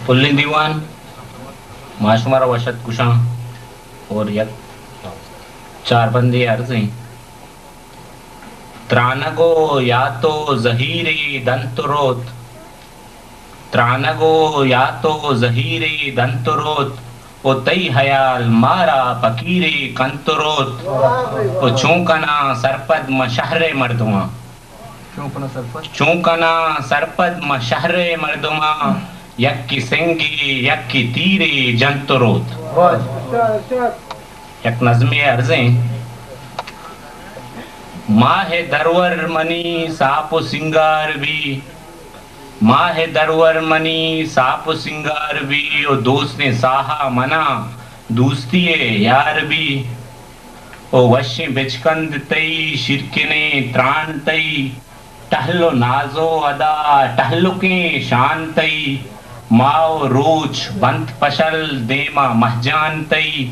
Pulley दीवान माशुमारा वशत कुशा और यक चार बंदे अर्ज़ त्रानगो या तो जहीरी दंतरोत, त्रानगो या तो जहीरी दंतरोत, ओ तई हयाल मारा फकीरे कंतरोत, ओ चूंकना सरपद मशहरे मर्दुमा, चूंकना सरपद मशहरे मर्दुमा, यक्की सिंगी यक्की तीरे जंतरोत। यक नज़्मे अर्ज़ें माहे दरवर मनी साप सिंगार भी, माहे दरवर मनी साप सिंगार भी, ओ दोस्त ने साहा मना दोस्तिए यार भी, ओ वशे बिचकंद तई शिरकिने त्राण तई, टहलो नाजो अदा टहलुके शान तई, माओ रोच बंत पशल देमा महजान तई,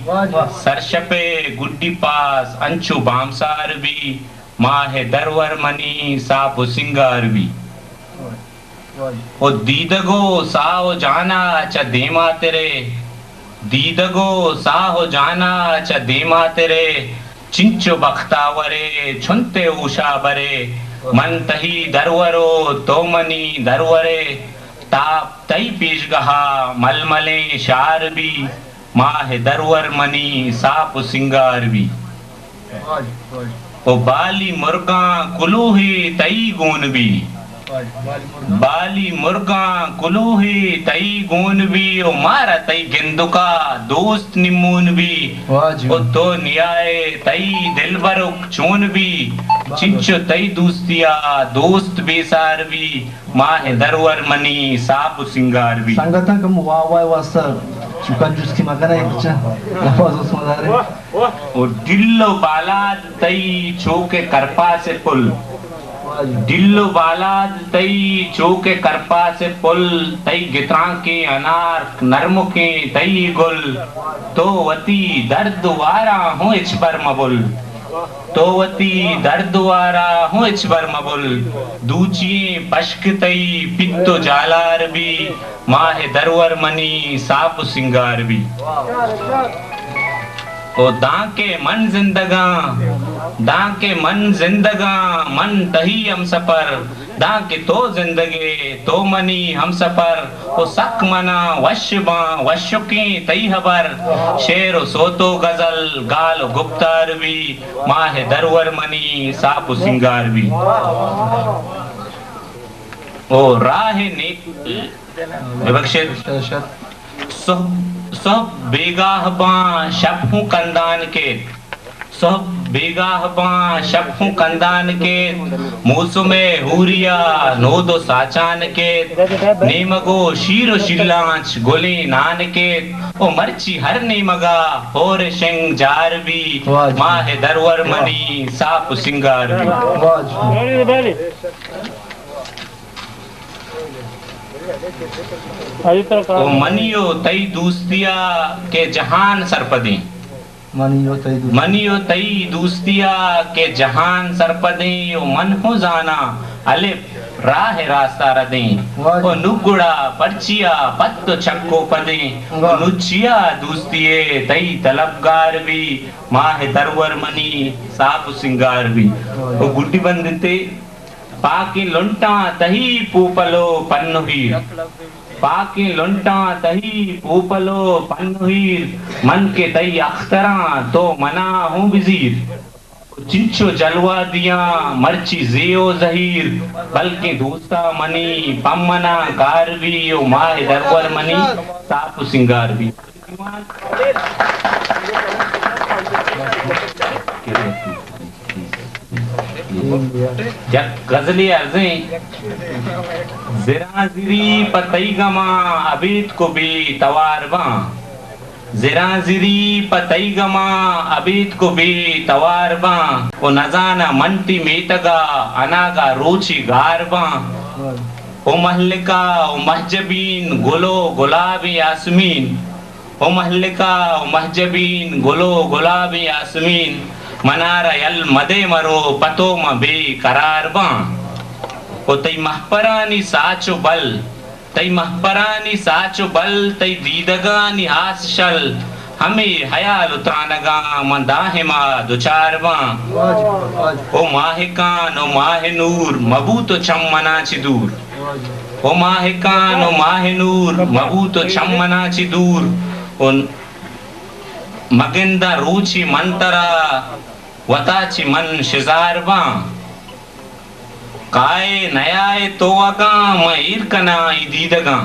सरशपे गुड्डी पास अंचु बामसार भी, माहे दरवर मनी साप सिंगार भी, ओ दीदगो साहो जाना च देमा तेरे, दीदगो साहो जाना च देमा तेरे, चिंचो बख्तावरे छुनते उषा बरे, मन तही दरवरो तो मनी दरवरे, ताप तई पेशगहा मलमले शार भी, माह दरवर मनी साप सिंगार भी, ओ बाली मुर्गा कुलूही तई गुन भी, बाली मुर्गा कुलूही तई गुन भी, ओ मारा तई गेंदुका दोस्त निमून भी, ओ तो नियाए तई दिलबरुक चून भी, चिंचो तई दोस्तिया दोस्त बेसार भी, माह दरवर मनी साप सिंगार भी। संगता कम वाह वास्ता चुका जुस्की मकाना एक चा लफाज उसमें दारे ओ दिल्लो बालाद तई चौके करपा से पुल, दिल्लो बालाद तई चौके करपा से पुल, तई गितरा के अनार नरम के तई गुल, तो वती दर्द वारा हूँ इच पर मबुल, तो वती दर्द वारा हूँ इच पर मबुल, दूचिए पश्क तई पित्तो जालार भी, माह दरवर मनी साप सिंगार भी, ओ दाके मन जिंदगा, दाके मन जिंदगा मन तही हम सफर, दाके तो जिंदगे तो मनी हम सफर, ओ सक मना वशबा वशुकी तई हबर, शेर सोतो गजल गाल गुप्तार भी, माह दरवर मनी साप सिंगार भी, ओ राह ने विवक्षित सब बेगाह बा शबहू कंदान के, सब बेगाह बा शबहू कंदान के, मौसुमे हुरिया नोदो साचान के, नेमगो शीरो शिल्लांच गोली नान के, ओ मर्ची हर नेमगा होर शेंग जार भी, माह दरवर मनी साप सिंगार भी, ओ मनियो तई दोस्तिया के जहान सरपदे, मनियो तई दोस्तिया के जहान सरपदे, ओ मन हो जाना अलिफ राह रास्ता रदे, ओ नुगुड़ा पर्चिया पत्तो छक्को पदे, ओ नुचिया दोस्तिये तई तलबगार भी, माह दरवर मनी साप सिंगार भी, ओ गुड्डी बंदते पाकी लुंटा तही पूपलो पन्नुहीर, पाकी लुंटा तही पूपलो पन्नुहीर, मन के तई अख्तरा तो मना हूँ बिजीर, चिंचो जलवा दिया मर्ची जेओ जहीर, बल्कि दोस्ता मनी पमना कार भी, ओ माह दरवर मनी साप सिंगार भी। गजली अर्ज़ें ज़रा ज़िरी पतई गमा अबीद को भी तवारवा, ज़रा ज़िरी पतई गमा अबीद को भी तवारवा, ओ नजाना मंटी मेतगा अनागा रोची गारवा, ओ महलिका ओ महजबीन गुलो गुलाबी यास्मीन, ओ महलिका ओ महजबीन गुलो गुलाबी यास्मीन, मनारा यल मदे मरो पतो म बेकरार बा ओ तई महपरानी साचो बल तई महपरानी साचो बल तई दीदगानी हास शल हमें हयाल उतानगा मंदाहे मा दुचार बा ओ माहिकान ओ माहे नूर मबूतो चम्मना चिदूर ओ माहिकान ओ माहे नूर मबूतो चम्मना चिदूर ओ मगिंदा रूची मंतरा वताची मन शिजार बा काय नयाए तो अगा मईर कनाई दीदगा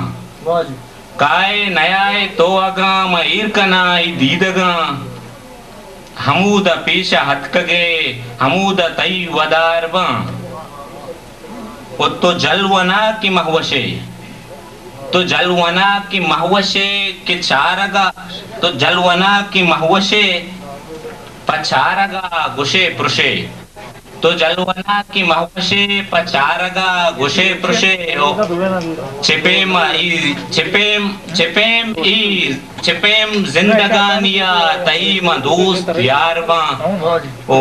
काय नयाए तो अगा मईर कनाई दीदगा हमूद पेशा हतकगे हमूद तई वदार बा तो जलवना की महवशे तो जलवना की महवशे के चारगा तो जलवना की महवशे पचारगा गुशे पुरुषे तो जलवना की महवशे पचारगा गुशे पुरुषे चिपेम जिंदगानिया तई म दोस्त यार बा ओ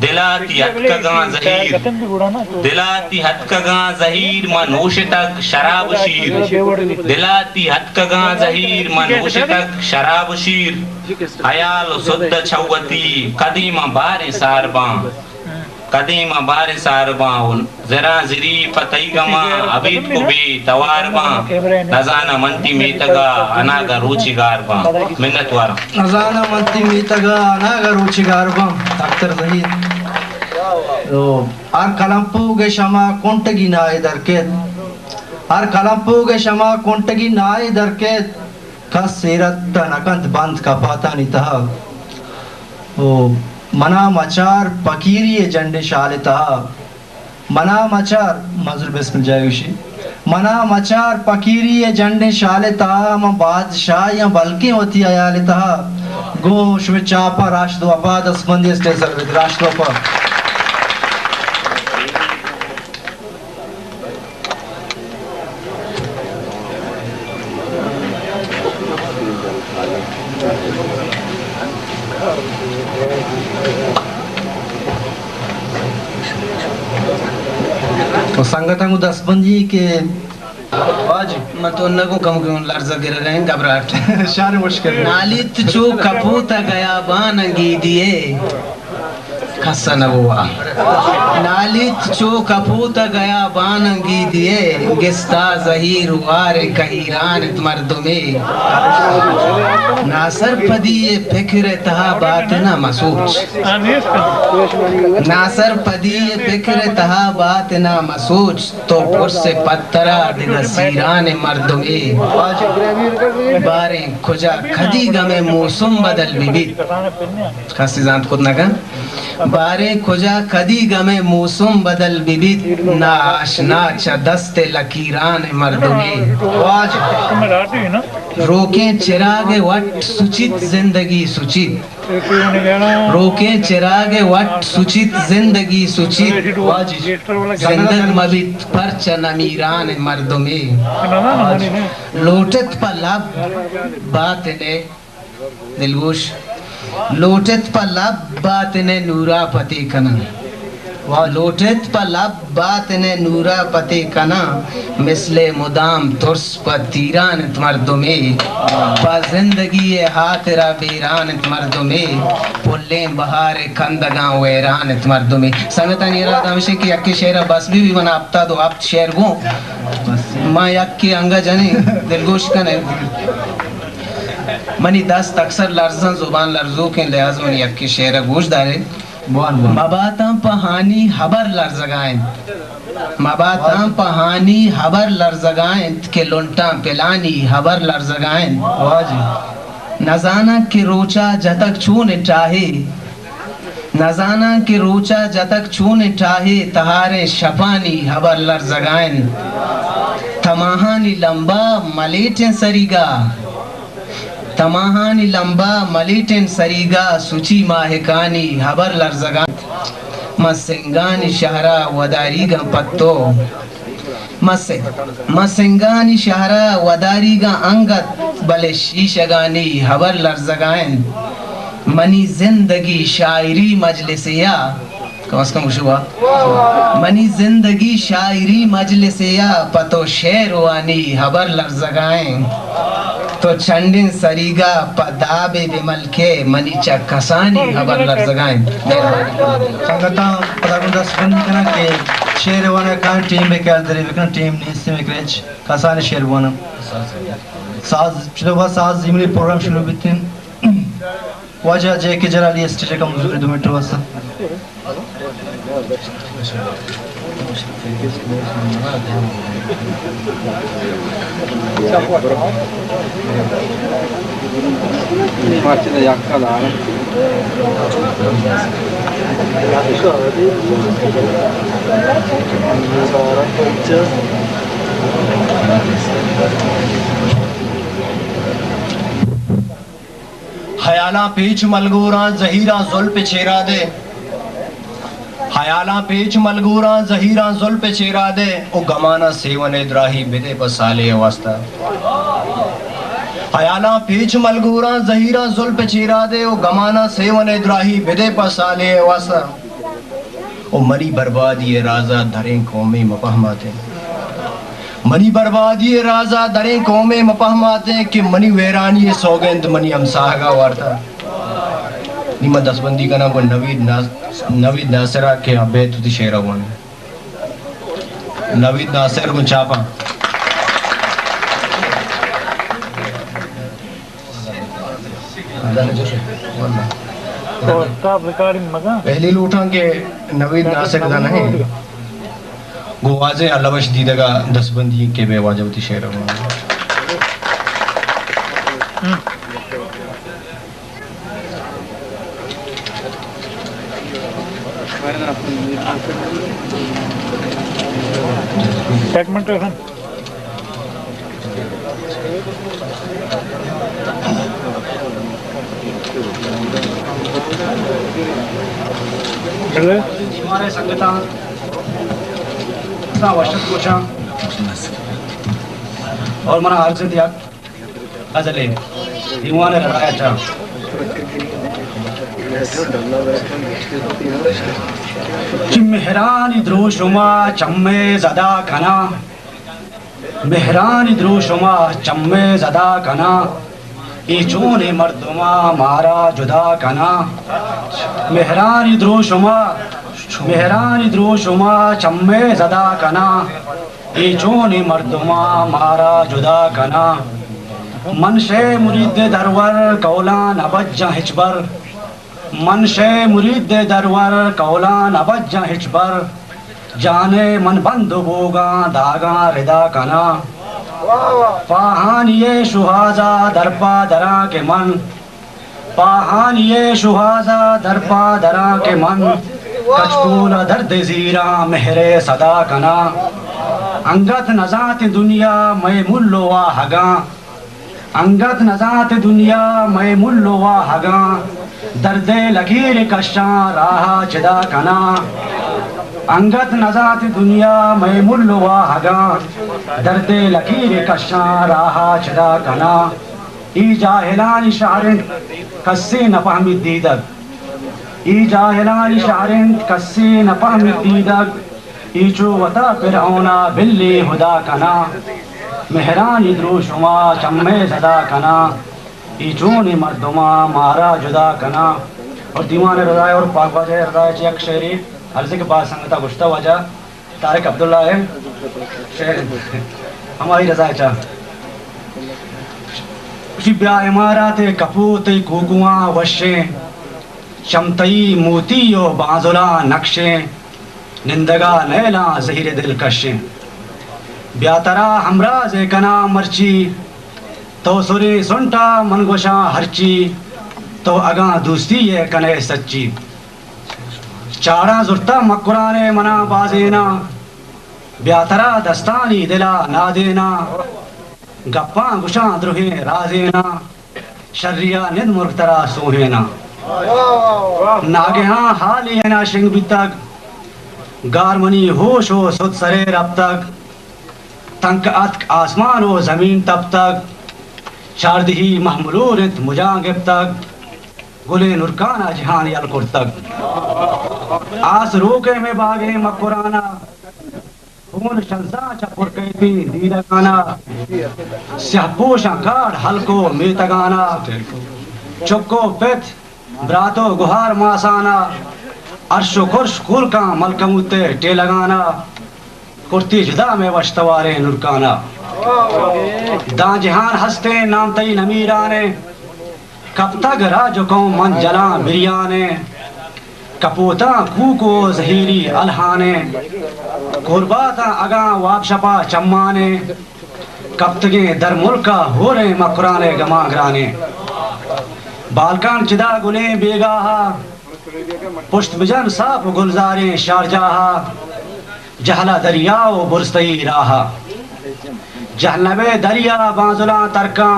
दिलाती हतकगा जहीर दिलाती हतकगा जहीर म नोश तक शराब शीर दिलाती हतकगा जहीर म नोश तक शराब शीर हयाल सुद्ध छवती कदीम बारे सारबा कदीम बारे सारबाउन जरा जरी पतई गमा अबीद को बे तवारबा नजाना मंती मीतगा अनागा रुचिगारबा मिन्नत वारा नजाना मंती मीतगा अनागा रुचिगारबा डॉक्टर जहीर तो आर कलंपुगे शमा कोंटगी नाय दरकेत आर कलंपुगे शमा कोंटगी नाय दरकेत का सीरत तनकंत बंद का पाता निता ओ मना मचार पकीरी जंडे शालिता मना मचार मजर बिस्मिल जायुशी मना मचार पकीरी जंडे शालिता म बादशाह या बल्कि होती आयालिता गोश में चापा राष्ट्र आपाद असमंदी स्टेशन में राष्ट्र पर तो संगठन दसबंदी के आज मतोन्ना को कम क्यों लर्जा गिर रहे हैं घबराहट शार मुश्किल नालित चो कपूता गया बान अंगी दिए खस्सा न हुआ नालित चो कपूता गया बान अंगी दिए गिस्ता जहीर वार कहीरान मर्दों में नासर पदिए फिक्र तहा बात न मसूच नासर पदिए फिक्र तहा बात न मसूच तो उससे पत्तरा दिगा सीरान मर्दों में बारे खुजा खदी गमे मौसम बदल बिबित खासी जानत खुद नगा बारे खुजा कदी गमे मौसम बदल बिबित ना आशना च दस्ते लकीरान मर्दों में रोके चिराग वट सुचित जिंदगी सुचित रोके चिराग वट सुचित जिंदगी सुचित जिंदग मबित पर चनमीरान मर्दों में लोटत पर लब बात ने दिलगोश लोटत पर लब बात ने नूरा पति कना लोटत पर लब बात ने नूरा पति कना मिसले मुदाम तुर्स पर तीरान मर्दों में पा जिंदगी हाथ रा बेरान मर्दों में पुल्ले बहार कंदगा वैरान मर्दों में संगता नीरा दमशे की अक्के शेर बस भी बना आपता दो आप शेर गो मां यक्के अंगा जने दिलगोश कने मनी 10 अक्सर लर्जन जुबान लर्जो के लिहाज मनी यक्के शेर गोश दारे मबातां पहानी हबर लर्जगाएं मबातां पहानी हबर लर्जगाएं के लुंटा पिलानी हबर लर्जगाएं नजाना के रोचा जतक छूने चाहे नजाना के रोचा जतक छूने चाहे तहारे शफानी हबर लर्जगाएं तमाहानी लंबा मलेटें सरीगा तमाहानी लंबा मलिटेन सरीगा सुची माहिकानी हबर लर्जगान मसिंगानी शहरा वदारीगा पत्तो मसिंगानी शहरा वदारीगा अंगत बले शीशगानी हबर लर्जगान मनी जिंदगी शायरी मजलिसिया कम से कम हुआ मनी जिंदगी शायरी मजलिसिया पतो शेरवानी हबर लर्जगाएं तो चंडिन सरीगा पदाबे बिमल के मनी चक्कसानी हबर लर्जगाएं संगता पदागुंदा स्पंद कना के शेरवाना का टीम में क्या दरे विकन टीम ने इससे में क्रेच कसाने शेरवाना साज चलो साज जिमली प्रोग्राम शुरू बितिन वजह जे के जरा लिए स्टेज का मुझे 2 मिनट वास्ता हयाला पेच मलगूरा जहीरा जुल पे चेरा दे हयाला पेच मलगूरा जहीरा जुल पे चेरा दे ओ गमाना सेवन इद्राही बिदे बसाले वास्ता हयाला पेच मलगूरा जहीरा जुल पे चेरा दे ओ गमाना सेवन इद्राही बिदे बसाले वास्ता ओ मरी बर्बादी राजा धरे कौमे मपहमाते मनी बर्बादी राजा दरे कौमे मपहमाते कि मनी वैरानी सौगंद मनी हमसाहगा वार्ता निमा दसबंदी का ना को नवीद नासरा के अबे तुति शेरा वन नवीद नासर को चापा पहली लूटा के नवीद नासर का नहीं गोवाजे अलवश दीदगा दसबंदी के बेवाजवती शेर हमारे संगता वर्षत कोशा और मना अर्ज दिया अजले दीवाने रखाया था मेहरानी द्रोशुमा चम्मे जदा कना मेहरानी द्रोशुमा चम्मे जदा कना इचोने मर्दुमा मारा जुदा कना मेहरानी द्रोशुमा चम्मे जदा कना इचोने मर्दुमा मारा जुदा कना मनशे मुरीद दरवर कौला नबज्जा हिचबर मनशे मुरीद दरवर कौला नबज्जा हिचबर जाने मन बंद बोगा दागा रिदा कना पाहानिये सुहाजा दरपा दरा के मन पाहानिये सुहाजा दरपा दरा के मन कचकूल दर्द जीरा मेहरे सदा कना अंगत नजात दुनिया मैं मुल्लोवा हगा अंगत नजात दुनिया मैं मुल्लोवा हगा दर्दे लकीर कशा राह चिदा कना अंगत नजात दुनिया मैं मुल्लोवा हगा दर्दे लकीर कशा राह चिदा कना ई जाहिलानी शारिन कस्से न फहमी दीदक ई जाहिलानी शारिन कस्से न फहमी दीदक ईचो वता फिरौना बिल्ली हुदा कना मेहरानी द्रोशुमा चम्मे सदा कना ईचोने मर्दुमा मारा जुदा कना और दीवान रजाए और पाक वजह रजाए चेक शेरी अर्ज़ के बाद संगता गुश्ता वजह तारिक अब्दुल्ला है शेर हमारी रजाए चाह शिब्या इमारत कपूत कुकुआ वशे शमतई मोतियो बाजुला नक्शे निंदगा नैला जहीर दिल कशे ब्यातरा हमराज कना मर्ची तो सुरी सुंटा मनगोशा हरची तो अगा दोस्ती ये कने सच्ची चारा जुर्ता मकुराने मना बाजेना ब्यातरा दस्तानी दिला ना देना गप्पा गुशा द्रोहे राजेना शर्रिया निद मुर्तरा सोहेना नागेहा हाल है ना शिंग बितक गारमनी होश हो सुद सरे रब तक तंक अतक आसमान हो जमीन तब तक शारदही महमूलूरित मुजांगिब तक गुले नुरकाना जहान यल कुर्तक आस रोके में बागे मकुराना खून शंसा चपुर कहती दीदगाना स्यापोशा काड़ हल्को मीतगाना चुक्को पिथ ब्रातो गुहार मासाना अर्शो खुर्श कुल का मलकमुते टेलगाना कुर्ती जुदा में वश्तवारे नुरकाना दा जहान हंसते नाम तई नमीराने कब तक राज को मन जला बिरियाने कपूता कूको जहीरी अलहाने कुर्बाता अगा वापशपा चम्माने कब तगे दर मुल्का हो रहे मकुराने गमागराने बालकान चिदा गुले बेगाहा पुष्ट बिजन साफ गुलजारे शारजाहा जहला दरियाओ बुरस्तई राहा जहनबे दरिया बाजुला तरका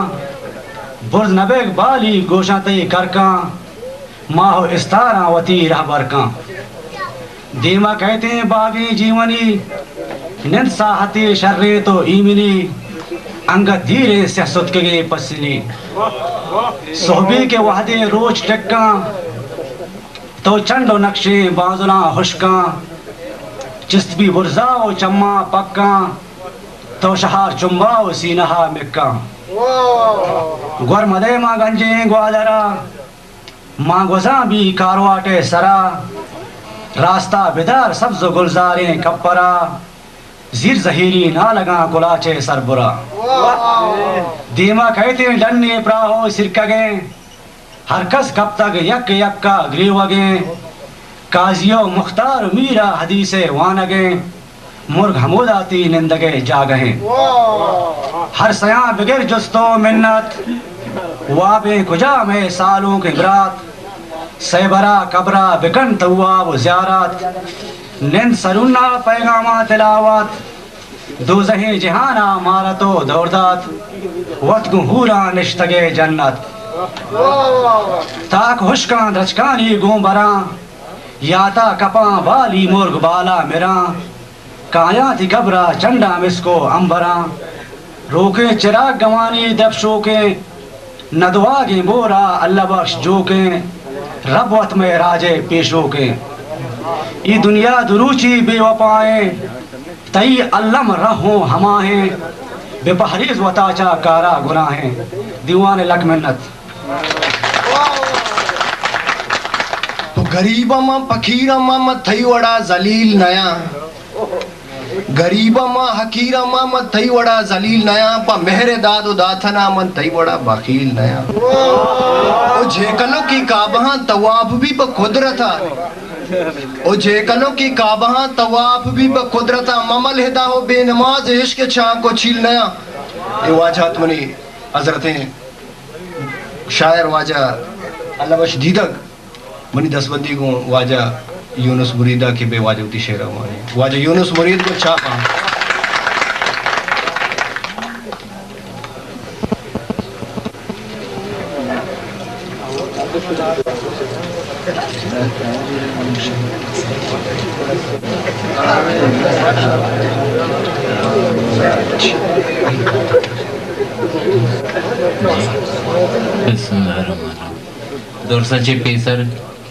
बुर्ज नबे बाली गोशा तई करका माहो इस्तारा वती रहबर का दीमा कहते बागी जीवनी निंद साहती शर्रे तो ईमिनी अंग धीरे से सुतके पसली सोहबी के वहदे रोज टेक्का तो चंडो नक्शे बाजुला हुश्का चिस्तबी बुरजाओ चम्मा पक्का तो शहार चुम्बाओ सीनहा मिक्का गुर मदे मा गंजे ग्वादरा माँ गुजा भी कारवाटे सरा रास्ता बिदार सब्ज गुलजारे कपरा जीर जहीरी ना लगा गुलाचे सरबुरा दीमा कहते डन्ने प्राहो सिरकगे हरकस कब तक यक यक्का ग्रीवगे काजियो मुख्तार मीरा हदीसे वानगे मुर्ग हमूदाती निंदगे जागहे हर सया बिगर जुस्तो मिन्नत वाबे कुजा में सालों के बरात सैबरा कबरा बिकन तवाब ज़ियारत निंद सरुन्ना पैगामा तिलावत दोज़हे जहाना मारतो दौरदात वत गुहूरा निश्तगे जन्नत ताक हुश्का रचकानी गोंबरा याता कपा वाली मुर्ग बाला मिरा काया थी कबरा चंडा मिसको अंबरा रोके चिराग गवानी दबशो के नदवागे बोरा अल्लाह बख्श जो के रबवत में राजे पेशो के ये दुनिया दुरूची बेवफाए तई अल्लम रहो हमाहे बेपहरीज वताचा कारा गुनाहे दीवाने लक मिन्नत तो गरीबा मा फकीरा मा मत थई वड़ा जलील नया गरीबा मा हकीरा मा मत थई वड़ा जलील नया पा मेहरे दादो दाथना मन थई वड़ा बखील नया ओ जेकनो की काबहा तवाफ भी ब कुदरता ओ जेकनो की काबहा तवाफ भी ब कुदरता ममल हिदा हो बेनमाज इश्क छा को छील नया ए वाजात मनी हजरते शायर वाजा अल्लाह बश दीदक मनी दसबंदी को वाजा यूनुस मुरीदा के बे वाजवती शेर माने वाजा यूनुस मुरीद को छापा दोरसाचे पेसर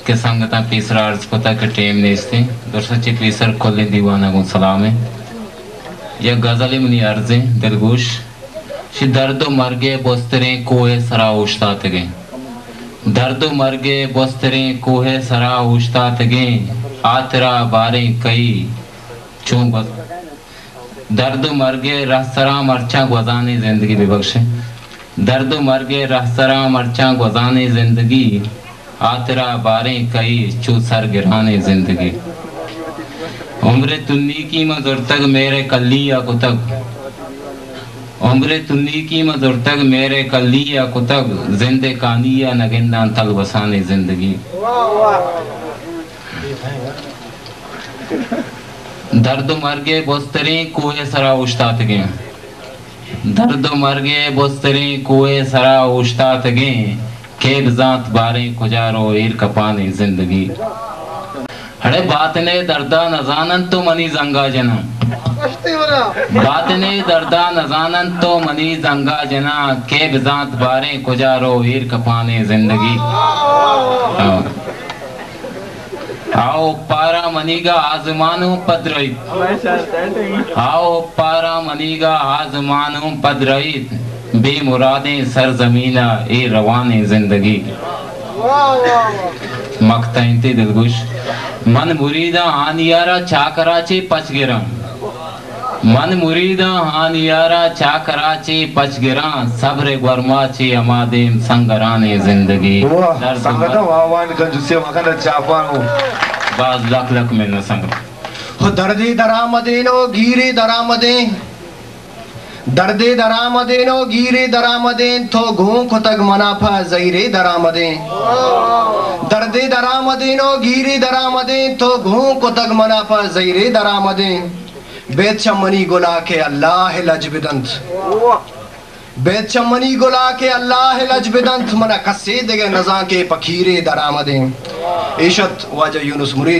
के संगता पेसरा अर्ज पता के टेम नेस्ते दोरसाचे पेसर कोल्ले दीवाना को सलाम है या गजल मुनी अर्जे दिलगोश शि दर्दो मरगे बोस्तरे कोहे सरा उश्तात गे दर्दो मरगे बोस्तरे कोहे सरा उश्तात गे आतरा बारे कई चूं दर्दो मरगे रहसरा मरचा गुजाने जिंदगी बेबख्शे दर्दो मरगे रहसरा मरचा गुजाने जिंदगी आतरा बारे कई चू सर गिराने जिंदगी उम्र तुन्नी की मजुर तक मेरे कल्ली या कुतक उम्र तुन्नी की मजुर तक मेरे कल्ली या कुतक जिंदे कानी या नगिंदा तल बसाने जिंदगी दर्द मरगे बोस्तरी कोहे सरा उश्तात गे दर्द मरगे बोस्तरी कोहे सरा उश्तात गे केब जात बारे कुजारो ईर कपाने जिंदगी हड़े बात ने दर्दा न जानन तो मनी जंगा जना बातने दर्दा नजानन तो मनी जंगा जना के बिजात बारे कुजारो हीर कपाने जिंदगी। आओ पारा मनीगा आजमानू पदरईत, आओ पारा मनीगा आजमानू पदरईत, बेमुरादें सरजमीना ए रवाने जिंदगी। मकताइंते दिलगुश मन मुरीदा हानियारा चाकराचे पचगिरा, मन मुरीदा हानियारा चाकराचे पचगिरा, सब्र गुरमाचे अमादेम संगराने जिंदगी। संगता वावान कंजुसे मकान चापानो बाज लख लख में न संग हो दर्दे दरामदेनो गिरे दरामदें, दर्दे दरामदेनो गिरे दरामदें तो घूं खुतग मनाफा जहीरे दरामदें, दर्दे दरामदेनो गिरे दरामदें तो घूं खुतग मनाफा जहीरे दरामदें। बेद चमनी गुला के अल्लाह लजबिदंत, बेद चमनी गुला के अल्लाह लजबिदंत मना कस्से देगे नजा के पखीरे दरामदें। इशत वाजा यूनुस मुरीद।